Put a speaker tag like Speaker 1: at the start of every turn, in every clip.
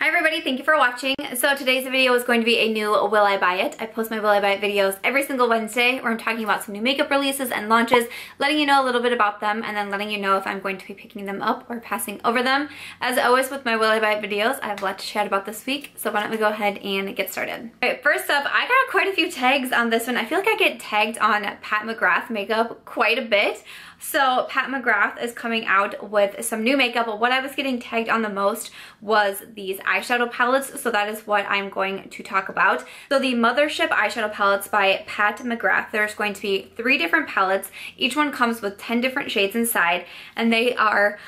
Speaker 1: Hi everybody, thank you for watching. So today's video is going to be a new Will I Buy It. I post my Will I Buy It videos every single Wednesday where I'm talking about some new makeup releases and launches, letting you know a little bit about them, and then letting you know if I'm going to be picking them up or passing over them. As always with my Will I Buy It videos, I have a lot to chat about this week, so why don't we go ahead and get started. Alright, first up, I got quite a few tags on this one. I feel like I get tagged on Pat McGrath makeup quite a bit. So Pat McGrath is coming out with some new makeup, but what I was getting tagged on the most was these eyeshadow palettes, so that is what I'm going to talk about. So the Mothership eyeshadow palettes by Pat McGrath, there's going to be 3 different palettes. Each one comes with 10 different shades inside, and they are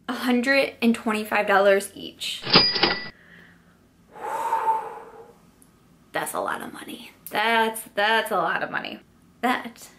Speaker 1: $125 each. That's a lot of money. That's a lot of money. That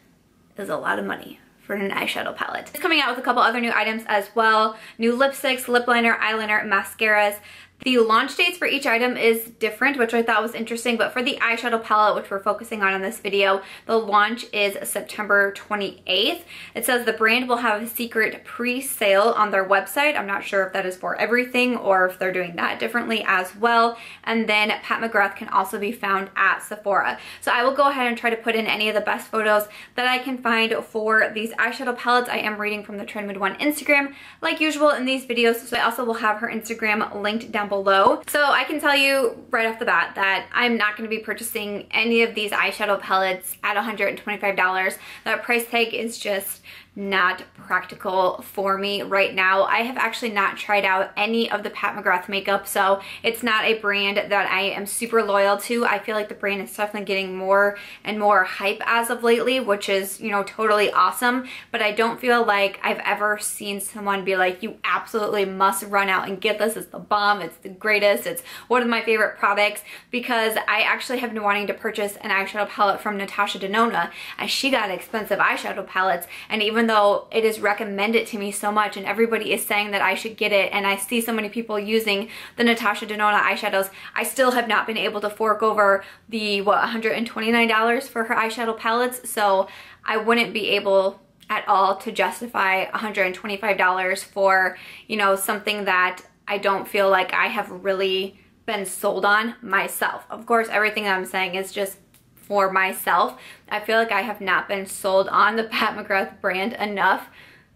Speaker 1: is a lot of money for an eyeshadow palette. It's coming out with a couple other new items as well. New lipsticks, lip liner, eyeliner, mascaras. The launch dates for each item is different, which I thought was interesting, but for the eyeshadow palette, which we're focusing on in this video, the launch is September 28th. It says the brand will have a secret pre-sale on their website. I'm not sure if that is for everything or if they're doing that differently as well. And then Pat McGrath can also be found at Sephora. So I will go ahead and try to put in any of the best photos that I can find for these eyeshadow palettes. I am reading from the Trendmood1 Instagram, like usual in these videos, so I also will have her Instagram linked down below. So I can tell you right off the bat that I'm not going to be purchasing any of these eyeshadow palettes at $125. That price tag is just not practical for me right now. I have actually not tried out any of the Pat McGrath makeup, so it's not a brand that I am super loyal to. I feel like the brand is definitely getting more and more hype as of lately, which is, you know, totally awesome, but I don't feel like I've ever seen someone be like, you absolutely must run out and get this. It's the bomb, it's the greatest, it's one of my favorite products, because I actually have been wanting to purchase an eyeshadow palette from Natasha Denona, and she got expensive eyeshadow palettes, and even though it is recommended to me so much and everybody is saying that I should get it, and I see so many people using the Natasha Denona eyeshadows, I still have not been able to fork over the, what, $129 for her eyeshadow palettes, so I wouldn't be able at all to justify $125 for, you know, something that I don't feel like I have really been sold on myself. Of course, everything that I'm saying is just for myself. I feel like I have not been sold on the Pat McGrath brand enough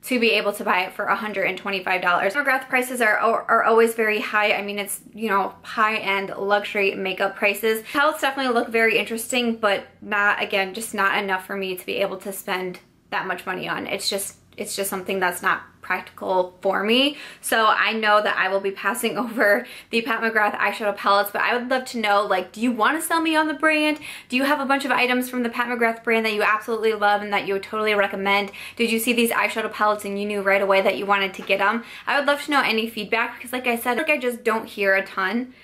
Speaker 1: to be able to buy it for $125. McGrath prices are always very high. I mean, it's, you know, high-end luxury makeup prices. Palettes definitely look very interesting, but not, again, just not enough for me to be able to spend that much money on. It's just something that's not practical for me. So I know that I will be passing over the Pat McGrath eyeshadow palettes, but I would love to know, like, do you want to sell me on the brand? Do you have a bunch of items from the Pat McGrath brand that you absolutely love and that you would totally recommend? Did you see these eyeshadow palettes and you knew right away that you wanted to get them? I would love to know any feedback, because like I said, like, I just don't hear a ton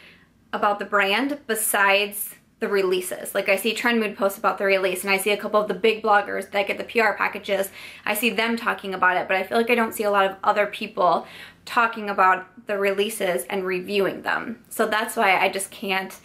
Speaker 1: about the brand besides the releases. Like, I see Trendmood post about the release, and I see a couple of the big bloggers that get the PR packages. I see them talking about it, but I feel like I don't see a lot of other people talking about the releases and reviewing them. So that's why I just can't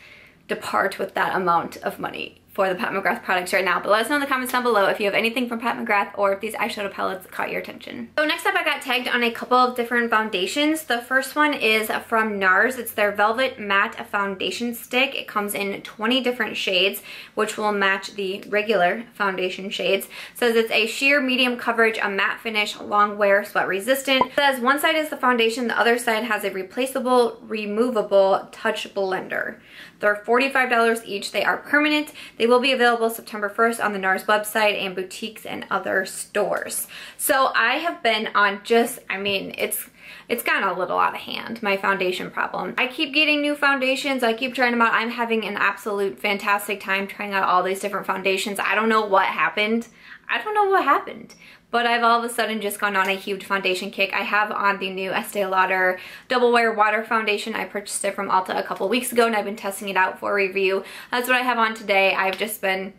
Speaker 1: depart with that amount of money for the Pat McGrath products right now. But let us know in the comments down below if you have anything from Pat McGrath or if these eyeshadow palettes caught your attention. So next up, I got tagged on a couple of different foundations. The first one is from Nars. It's their Velvet Matte Foundation Stick. It comes in 20 different shades, which will match the regular foundation shades. It says it's a sheer medium coverage, a matte finish, long wear, sweat resistant. It says one side is the foundation, the other side has a replaceable, removable touch blender. They're $45 each. They are permanent. They will be available September 1st on the Nars website and boutiques and other stores. So I have been on just, I mean, it's gotten a little out of hand, my foundation problem. I keep getting new foundations. I keep trying them out. I'm having an absolute fantastic time trying out all these different foundations. I don't know what happened. But I've all of a sudden just gone on a huge foundation kick. I have on the new Estee Lauder Double Wear Water Foundation. I purchased it from Ulta a couple weeks ago, and I've been testing it out for review. That's what I have on today. I've just been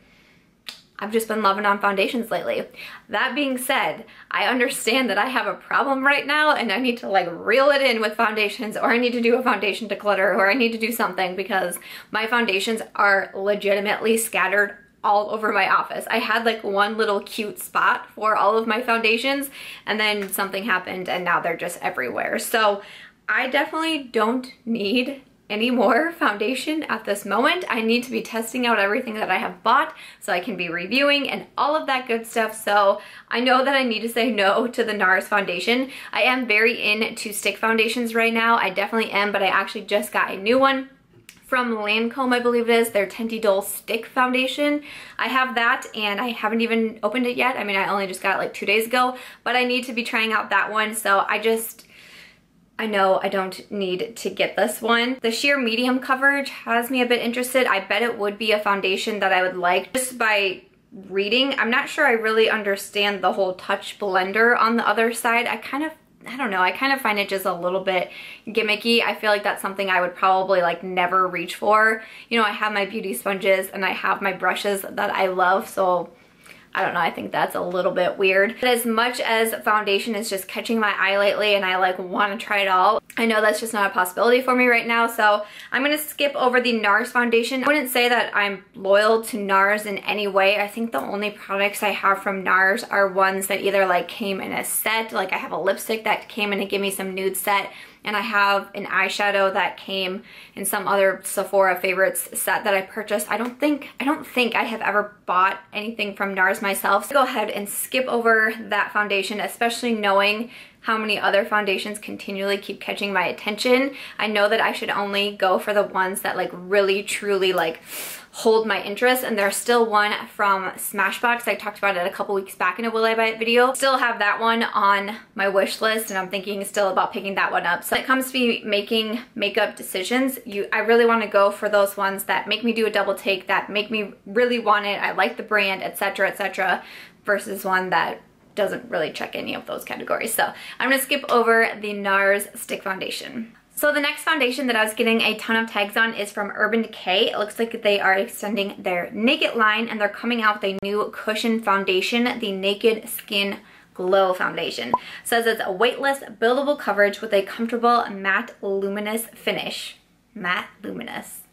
Speaker 1: loving on foundations lately. That being said, I understand that I have a problem right now, and I need to, like, reel it in with foundations, or I need to do a foundation declutter, or I need to do something, because my foundations are legitimately scattered all over my office. I had like one little cute spot for all of my foundations, and then something happened and now they're just everywhere. So I definitely don't need any more foundation at this moment. I need to be testing out everything that I have bought so I can be reviewing and all of that good stuff. So I know that I need to say no to the Nars foundation. I am very into stick foundations right now. I definitely am, but I actually just got a new one from Lancome, I believe it is, their Tinty Doll Stick Foundation. I have that and I haven't even opened it yet. I mean, I only just got it like 2 days ago, but I need to be trying out that one. So I know I don't need to get this one. The sheer medium coverage has me a bit interested. I bet it would be a foundation that I would like just by reading. I'm not sure I really understand the whole touch blender on the other side. I don't know, I kind of find it just a little bit gimmicky. I feel like that's something I would probably like never reach for. You know, I have my beauty sponges and I have my brushes that I love, so I don't know, I think that's a little bit weird. But as much as foundation is just catching my eye lately and I like want to try it all, I know that's just not a possibility for me right now, so I'm gonna skip over the Nars foundation. I wouldn't say that I'm loyal to Nars in any way. I think the only products I have from Nars are ones that either like came in a set, like I have a lipstick that came in to give me some nude set, and I have an eyeshadow that came in some other Sephora favorites set that I purchased. I don't think I have ever bought anything from Nars myself. So go ahead and skip over that foundation, especially knowing how many other foundations continually keep catching my attention. I know that I should only go for the ones that like really truly like hold my interest, and there's still one from Smashbox. I talked about it a couple weeks back in a Will I Buy It video. Still have that one on my wish list and I'm thinking still about picking that one up. So when it comes to me making makeup decisions, I really want to go for those ones that make me do a double take, that make me really want it, I like the brand, etc., versus one that doesn't really check any of those categories. So I'm gonna skip over the Nars Stick Foundation. So the next foundation that I was getting a ton of tags on is from Urban Decay. It looks like they are extending their Naked line and they're coming out with a new cushion foundation, the Naked Skin Glow Foundation. It says it's a weightless, buildable coverage with a comfortable matte luminous finish. Matte luminous.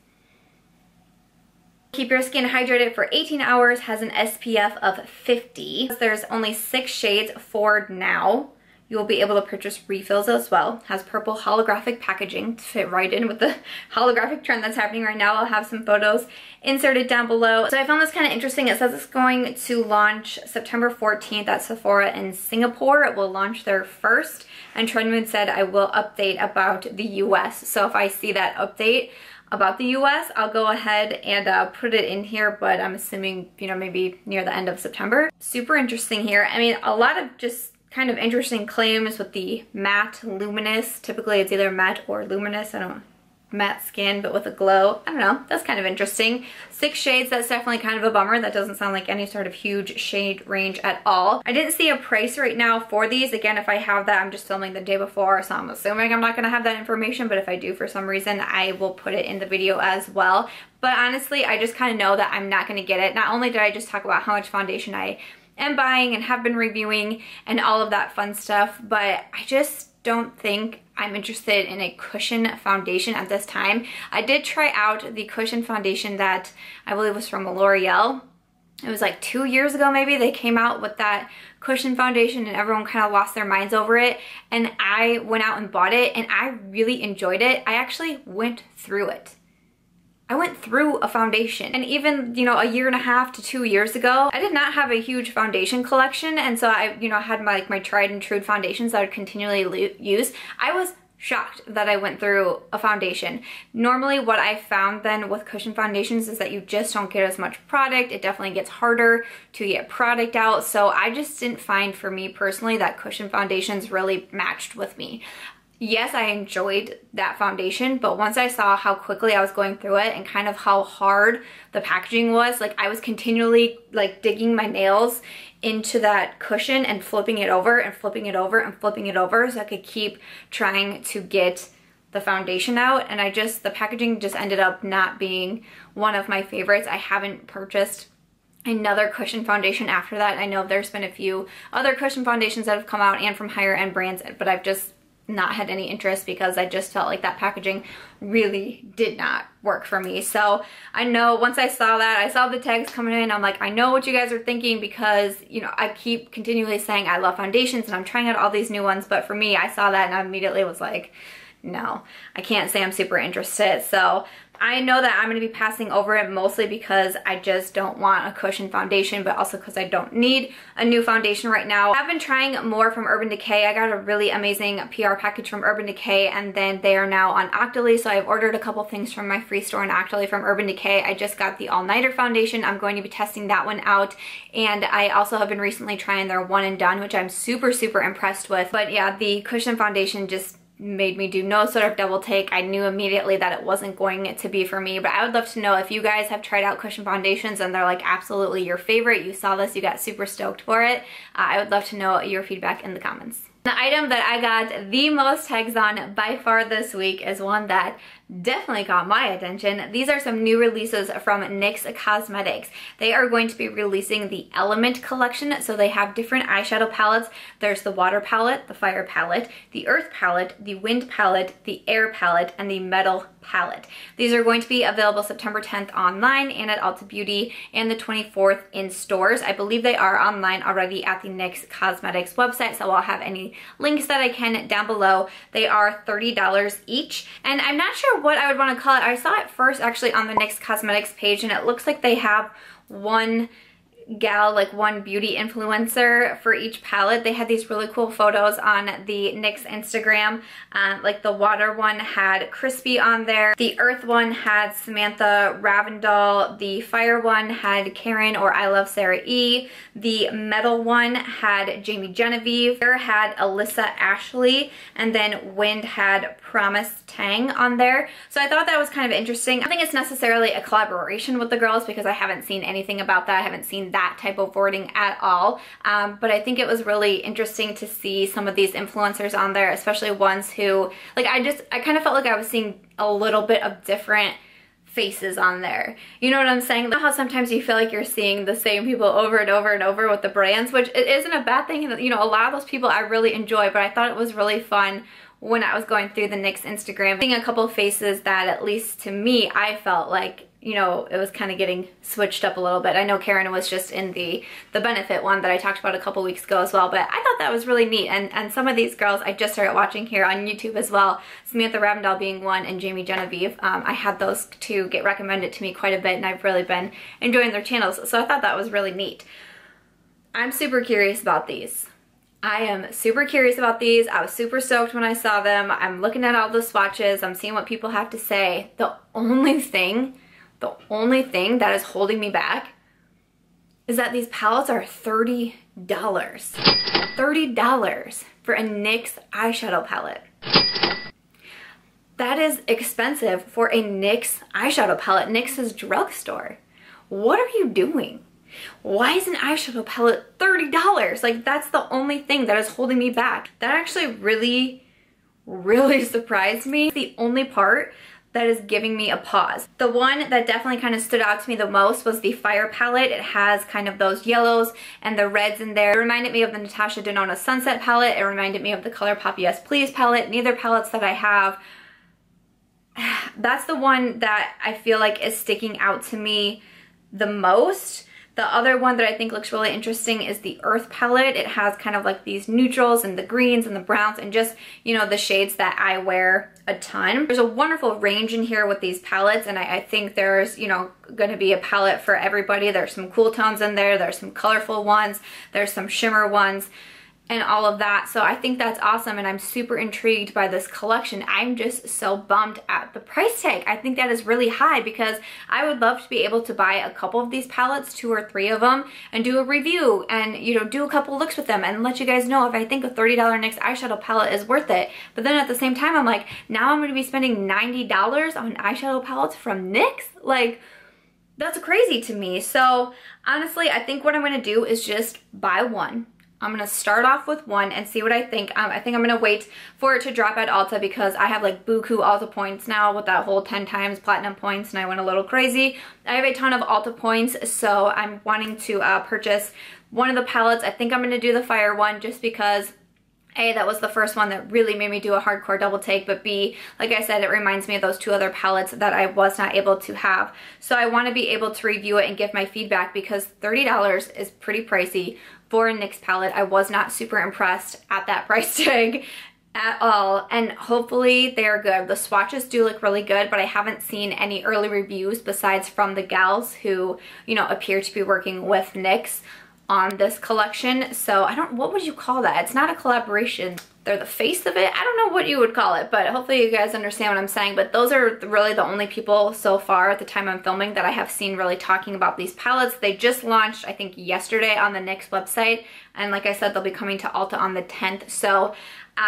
Speaker 1: Keep your skin hydrated for 18 hours, has an SPF of 50. There's only 6 shades for now. You will be able to purchase refills as well. Has purple holographic packaging to fit right in with the holographic trend that's happening right now. I'll have some photos inserted down below. So I found this kind of interesting. It says it's going to launch September 14th at Sephora in Singapore. It will launch there first. And Trendmood said I will update about the US. So if I see that update about the US, I'll go ahead and put it in here, but I'm assuming, you know, maybe near the end of September. Super interesting here. I mean, a lot of just kind of interesting claims with the matte luminous. Typically it's either matte or luminous. I don't know, matte skin but with a glow. I don't know, that's kind of interesting. 6 shades, that's definitely kind of a bummer. That doesn't sound like any sort of huge shade range at all. I didn't see a price right now for these. Again, if I have that, I'm just filming the day before, so I'm assuming I'm not gonna have that information, but if I do for some reason, I will put it in the video as well. But honestly, I just kind of know that I'm not gonna get it. Not only did I just talk about how much foundation I am buying and have been reviewing and all of that fun stuff, but I just don't think I'm interested in a cushion foundation at this time. I did try out the cushion foundation that I believe was from L'Oreal. It was like 2 years ago maybe. They came out with that cushion foundation and everyone kind of lost their minds over it, and I went out and bought it and I really enjoyed it. I actually went through it. I went through a foundation, and even, you know, a year and a half to 2 years ago, I did not have a huge foundation collection, and so I, you know, had my tried and true foundations that I would continually use. I was shocked that I went through a foundation. Normally what I found then with cushion foundations is that you just don't get as much product. It definitely gets harder to get product out, so I just didn't find, for me personally, that cushion foundations really matched with me. Yes, I enjoyed that foundation, but once I saw how quickly I was going through it and kind of how hard the packaging was, like I was continually like digging my nails into that cushion and flipping it over and flipping it over and flipping it over so I could keep trying to get the foundation out, and the packaging just ended up not being one of my favorites. I haven't purchased another cushion foundation after that. I know there's been a few other cushion foundations that have come out and from higher end brands, but I've just not had any interest because I just felt like that packaging really did not work for me. So I know once I saw that, I saw the tags coming in, I'm like, I know what you guys are thinking, because, you know, I keep continually saying I love foundations and I'm trying out all these new ones, but for me, I saw that and I immediately was like, no, I can't say I'm super interested. So I know that I'm going to be passing over it mostly because I just don't want a cushion foundation, but also because I don't need a new foundation right now. I've been trying more from Urban Decay. I got a really amazing PR package from Urban Decay, and then they are now on Octoly, so I've ordered a couple things from my free store on Octoly from Urban Decay. I just got the All Nighter foundation. I'm going to be testing that one out, and I also have been recently trying their One and Done, which I'm super impressed with. But yeah, the cushion foundation just made me do no sort of double take. I knew immediately that it wasn't going to be for me, but I would love to know if you guys have tried out cushion foundations and they're like absolutely your favorite. You saw this, you got super stoked for it. I would love to know your feedback in the comments. The item that I got the most tags on by far this week is one that definitely caught my attention. These are some new releases from NYX Cosmetics. They are going to be releasing the Element collection, so they have different eyeshadow palettes. There's the Water palette, the Fire palette, the Earth palette, the Wind palette, the Air palette, and the Metal palette. These are going to be available September 10th online and at Ulta Beauty, and the 24th in stores. I believe they are online already at the NYX Cosmetics website, so I'll have any links that I can down below. They are $30 each, and I'm not sure what I would want to call it. I saw it first actually on the NYX Cosmetics page, and it looks like they have one gal, like one beauty influencer for each palette. They had these really cool photos on the NYX Instagram. Like the Water one had Crispy on there. The Earth one had Samantha Ravindal. The Fire one had Karen or I Love Sarah E. The Metal one had Jamie Genevieve. Air had Alyssa Ashley. And then Wind had Promise Tang on there. So I thought that was kind of interesting. I don't think it's necessarily a collaboration with the girls because I haven't seen anything about that. I haven't seen that type of wording at all. But I think it was really interesting to see some of these influencers on there, especially ones who, like, I kind of felt like I was seeing a little bit of different faces on there. You know what I'm saying? Like how sometimes you feel like you're seeing the same people over and over and over with the brands, which it isn't a bad thing. You know, a lot of those people I really enjoy, but I thought it was really fun when I was going through the NYX Instagram, seeing a couple of faces that, at least to me, I felt like, you know, it was kind of getting switched up a little bit. I know Karen was just in the Benefit one that I talked about a couple weeks ago as well, but I thought that was really neat. And some of these girls I just started watching here on YouTube as well, Samantha Ravindal being one and Jamie Genevieve. I had those two get recommended to me quite a bit, and I've really been enjoying their channels, so I thought that was really neat. I'm super curious about these. I am super curious about these. I was super stoked when I saw them. I'm looking at all the swatches. I'm seeing what people have to say. The only thing that is holding me back is that these palettes are $30. $30 for a NYX eyeshadow palette. That is expensive for a NYX eyeshadow palette. NYX's drugstore. What are you doing? Why is an eyeshadow palette $30? Like, that's the only thing that is holding me back. That actually really surprised me. The only part that is giving me a pause. The one that definitely kind of stood out to me the most was the Fire palette. It has kind of those yellows and the reds in there. It reminded me of the Natasha Denona Sunset palette. It reminded me of the ColourPop Yes Please palette. Neither palettes that I have. That's the one that I feel like is sticking out to me the most. The other one that I think looks really interesting is the Earth palette. It has kind of like these neutrals and the greens and the browns and just, you know, the shades that I wear a ton. There's a wonderful range in here with these palettes, and I think there's, you know, going to be a palette for everybody. There's some cool tones in there. There's some colorful ones. There's some shimmer ones and all of that. So I think that's awesome, and I'm super intrigued by this collection. I'm just so bummed at the price tag. I think that is really high because I would love to be able to buy a couple of these palettes, 2 or 3 of them, and do a review and, you know, do a couple looks with them and let you guys know if I think a $30 NYX eyeshadow palette is worth it. But then at the same time, I'm like, now I'm going to be spending $90 on eyeshadow palettes from NYX? Like, that's crazy to me. So honestly, I think what I'm going to do is just buy one. I'm going to start off with one and see what I think. I think I'm going to wait for it to drop at Ulta because I have like buku Ulta points now with that whole 10 times platinum points, and I went a little crazy. I have a ton of Ulta points, so I'm wanting to purchase one of the palettes. I think I'm going to do the Fire one just because A, that was the first one that really made me do a hardcore double take, but B, like I said, it reminds me of those 2 other palettes that I was not able to have. So I want to be able to review it and give my feedback because $30 is pretty pricey for a NYX palette. I was not super impressed at that price tag. at all, and hopefully they're good. The swatches do look really good, but I haven't seen any early reviews besides from the gals who, you know, appear to be working with NYX on this collection. So I don't, what would you call that? It's not a collaboration. They're the face of it. I don't know what you would call it, but hopefully you guys understand what I'm saying. But those are really the only people so far at the time I'm filming that I have seen really talking about these palettes. They just launched, I think, yesterday on the NYX website. And like I said, they'll be coming to Ulta on the 10th. So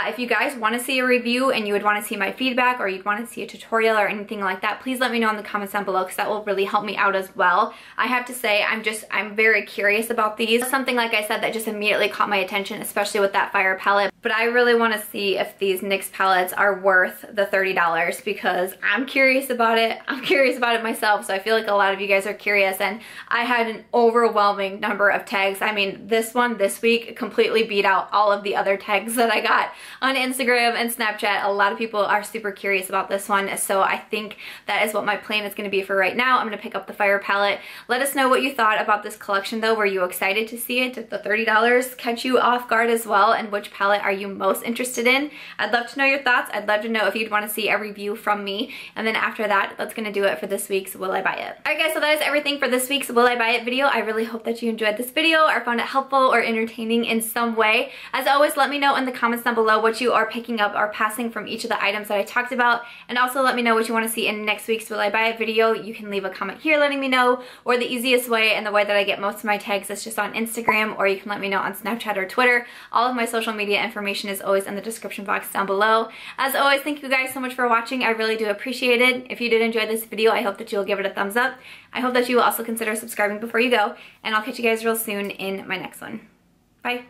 Speaker 1: if you guys want to see a review and you would want to see my feedback, or you'd want to see a tutorial or anything like that, please let me know in the comments down below, because that will really help me out as well. I have to say, I'm very curious about these. Something, like I said, that just immediately caught my attention, especially with that Fire palette. But I really want to see if these NYX palettes are worth the $30, because I'm curious about it. I'm curious about it myself, so I feel like a lot of you guys are curious, and I had an overwhelming number of tags. I mean, this one this week completely beat out all of the other tags that I got on Instagram and Snapchat. A lot of people are super curious about this one, so I think that is what my plan is going to be for right now. I'm going to pick up the Fire palette. Let us know what you thought about this collection though. Were you excited to see it? Did the $30 catch you off guard as well? And which palette are you most interested in? I'd love to know your thoughts. I'd love to know if you'd want to see a review from me. And then after that, that's going to do it for this week's Will I Buy It. Alright guys, so that is everything for this week's Will I Buy It video. I really hope that you enjoyed this video or found it helpful or entertaining in some way. As always, let me know in the comments down below what you are picking up or passing from each of the items that I talked about, and also let me know what you want to see in next week's Will I Buy It video. You can leave a comment here letting me know, or the easiest way and the way that I get most of my tags is just on Instagram, or you can let me know on Snapchat or Twitter. All of my social media information is always in the description box down below. As always, thank you guys so much for watching. I really do appreciate it. If you did enjoy this video, I hope that you'll give it a thumbs up. I hope that you will also consider subscribing before you go, and I'll catch you guys real soon in my next one. Bye.